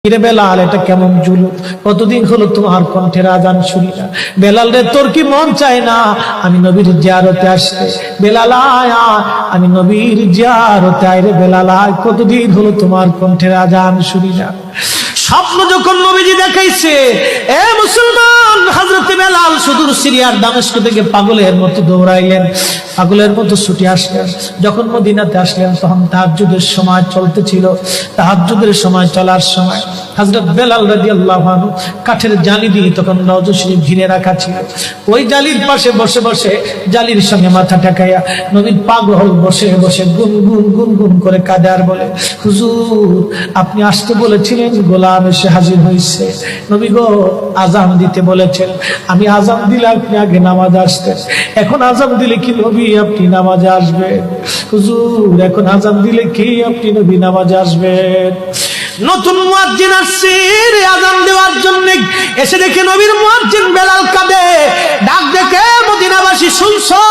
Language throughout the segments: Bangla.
বেলাল, এটা কেমন জুলুম? কতদিন হলো তোমার কণ্ঠের আজান শুনি না। বেলাল রে, তোর কি মন চায় না আমি নবীর জিয়ারতে আসতে? বেলাল আয়, আমি নবীর জিয়ারতে আয় রে বেলাল আয়, কতদিন হলো তোমার কণ্ঠের আজান শুনি না। স্বপ্ন যখন নবীজি দেখাইছে, এ মুসলমান, হযরত বেলাল সুদূর সিরিয়ার দামেস্ক থেকে পাগলের মতো দৌড়াইলেন, পাগলের মতো ছুটে আসলেন। যখন মদিনাতে আসলেন তখন তাহাজ্জুদের সময় চলতেছিল। তাহাজ্জুদের সময় চলার সময় হযরত বেলাল রাদিয়াল্লাহু আনহু কাঠের জালি দিয়ে তখন রওজা শরীফ ঘিরে রাখা ছিল। ওই জালির পাশে বসে বসে জালির সঙ্গে মাথা ঠেকাইয়া নবীর পাগল বসে বসে গুনগুন গুনগুন করে কাঁদে আর বলে, হুজুর আপনি আসতে বলেছিলেন, গোলাম এসে হাজির হয়েছে। নবী গো, আজান দিতে বলেছেন, আমি আজান দিলে আপনি আগে নামাজ আসতেন, এখন আজান দিলে কি নবী আপনি নামাজে আসবেন? হুজুর এখন আজান দিলে কি আপনি নবী নামাজে আসবেন? নতুন মুয়াজ্জিন আসছে আজান দেওয়ার জন্য, এসে দেখে নবীর মুয়াজ্জিন বেলাল কাঁদে। ডাক দেখে মদিনাবাসী, শুনছো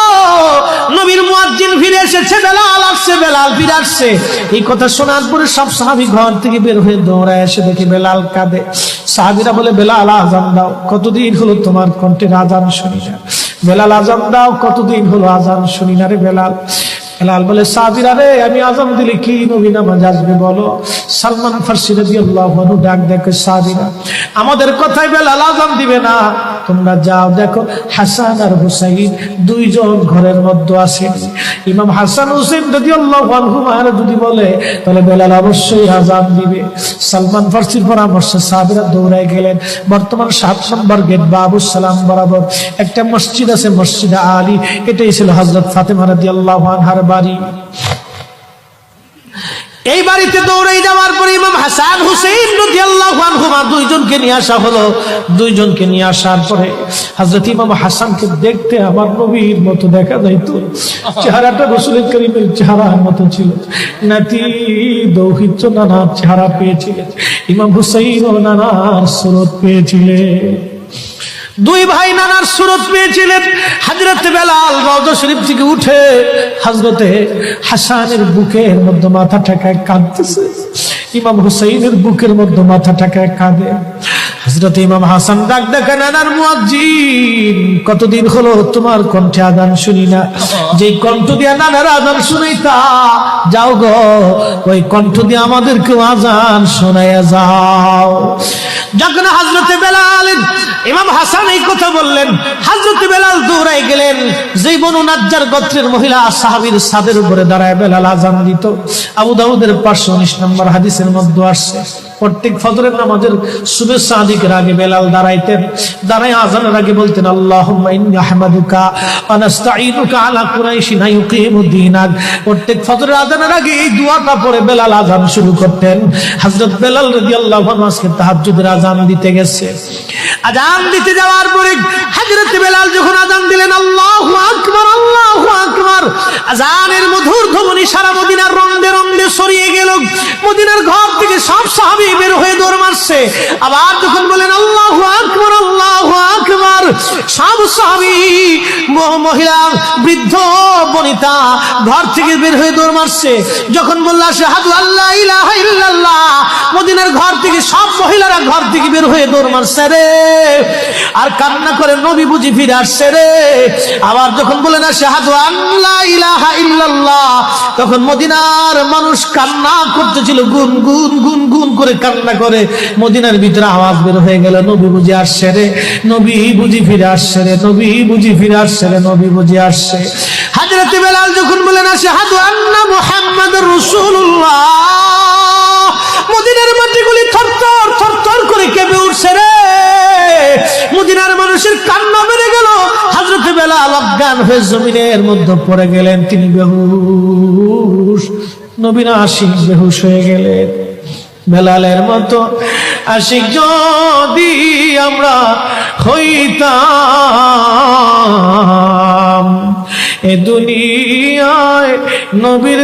নবীর মুয়াজ্জিন ফিরে এসেছে, বেলাল আসছে, বেলাল ফিরে আসছে। এই কথা শোনার পরে সব সাহাবী ঘর থেকে বের হয়ে দৌড়ায় এসে দেখে বেলাল কাঁদে। সাহাবীরা বলে, বেলাল আজান দাও, কতদিন হলো তোমার কণ্ঠের আজান শুনি না। বেলাল আজান দাও, কতদিন হলো আজান শুনি না রে বেলাল। বেলাল বলে, সাহাবীরা রে, আমি আজান দিলে কি নবী নামাজ আসবে বলো? সালমান ফারসি রাদিয়াল্লাহু আনহু ডাক দেখে, সাহাবীরা আমাদের কথায় বেলাল আজান দিবে না, তোমরা যাও দেখো হাসান আর হুসাইন দুইজন ঘরের মধ্যে আছেন। ইমাম হাসান হুসাইন রাদিয়াল্লাহু আনহুমা যদি বলে তাহলে বেলাল অবশ্যই আজান দিবে। সালমান ফারসির পরামর্শে সাহাবীরা দৌড়ায় গেলেন। বর্তমান 7 নম্বর গেট বাবুস সালাম বরাবর একটা মসজিদ আছে, মসজিদে আলী। এটাই ছিল হযরত ফাতেমা রাদিয়াল্লাহু আনহার বাড়ি। এই বাড়িতে দৌড়ে যাওয়ার পরে ইমাম হাসান হুসাইন রাদিয়াল্লাহু আনহুমা দুইজনকে নিয়ে আসা হলো। দুইজনকে নিয়ে আসার পরে হযরত ইমাম হাসানকে দেখতে আমার নবীর মতো দেখা যাইতো, চেহারাটা রাসূল করিমের চেহারার মতো ছিল। নাতি দৌহিত্র নানার চেহারা পেয়েছিলেন, ইমাম হুসাইন ও নানার সুরত পেয়েছিলেন। দুই ভাই নানার সুরত পেয়েছিলেন। হযরত বেলাল রওজা শরীফ থেকে উঠে হযরতে হাসানের বুকের মধ্যে মাথা ঠেকায় কাঁদতেছে, ইমাম হুসাইনের বুকের মধ্যে মাথা ঠেকায় কাঁদে। হযরত ইমাম হাসান ডাক দেখে, নানার মুয়াজ্জিন, কতদিন হলো তোমার কণ্ঠে আযান শুনি না। যেই কণ্ঠ দিয়া নানার আযান শুনাইতা, যাও গো ওই কণ্ঠ দিয়ে আমাদেরকেও আযান শোনাইয়া যাও। যখন হযরত বেলাল ইমাম হাসান এই কথা বললেন, হযরত বেলাল দৌড়ায় গেলেন। যেই বনু নাজ্জার গোত্রের মহিলা সাহাবীর ছাদের উপরে দাঁড়ায় বেলাল আযান দিত। আবু দাউদের 519 নম্বর হাদিসের মধ্যে আসছে, প্রত্যেক ফজরের নামাজের সুবহ সাদিকের আগে বেলাল দাঁড়াইতেন। দাঁড়ায় আযানের আগে বলতেন, আল্লাহুম্মা ইন্নী আহমাদুকা ওয়া নাস্তাঈনুকা আলা কুরাইশিন ইউকিমুদ্দীনাক। প্রত্যেক ফজরের আযানের আগে এই দোয়াটা পড়ে বেলাল আযান শুরু করতেন। হযরত বেলাল রাদিয়াল্লাহু আনহু আজকে তাহাজ্জুদের আযান দিতে গেছে। আযান দিতে যাওয়ার পরে হযরত বেলাল যখন আযান দিলেন, আল্লাহু আকবার, আল্লাহু আকবার, আযানের মধুর ধ্বনি সারা মদিনার রন্দে রন্দে ছড়িয়ে গেল। মদিনার ঘর থেকে সব সাহাবী বের হয়ে দৌড় মারছে। আবার যখন বলেন আল্লাহু আকবার, আল্লাহু আকবার, সব সাহাবী, মহিলা, বৃদ্ধ, বনিতা ঘর থেকে বের হয়ে দৌড় মারছে। যখন বলল আশহাদু আল্লা ইলাহা ইল্লাল্লাহ, মদিনার ঘর থেকে সব মহিলারা ঘর থেকে বের হয়ে দৌড় মারছে রে, আর কান্না করে, নবী বুঝি ফিরে আসছে রে। আবার যখন বলেন আশহাদু আল্লা ইলাহা ইল্লাল্লাহ, তখন মদিনার মানুষ কান্না করতেছিল, গুন গুন গুন গুন করে কান্না করে। মদিনার ভিতরে আওয়াজ বের হয়ে গেল, নবী বুঝি আসছে রে, নবী বুঝি ফিরে আসছে রে, নবী বুঝি ফিরে আসছে রে, নবী বুঝি আসছে। হযরত বেলাল যখন বলেন আশহাদু আন্না মুহাম্মাদুর রাসূলুল্লাহ, মদিনার মাটিগুলি থরথর থরথর করে কেঁপে উঠছে রে। মদিনার মানুষের কান্না বেড়ে গেল। হযরত বেলাল অজ্ঞান হয়ে জমিনের মধ্যে পড়ে গেলেন, তিনি বেহুশ। নবীর আশিক বেহুশ হয়ে গেলেন। বেলালের মতো আশিক যদি আমরা হইতাম, এ দুনিয়ায় নবীর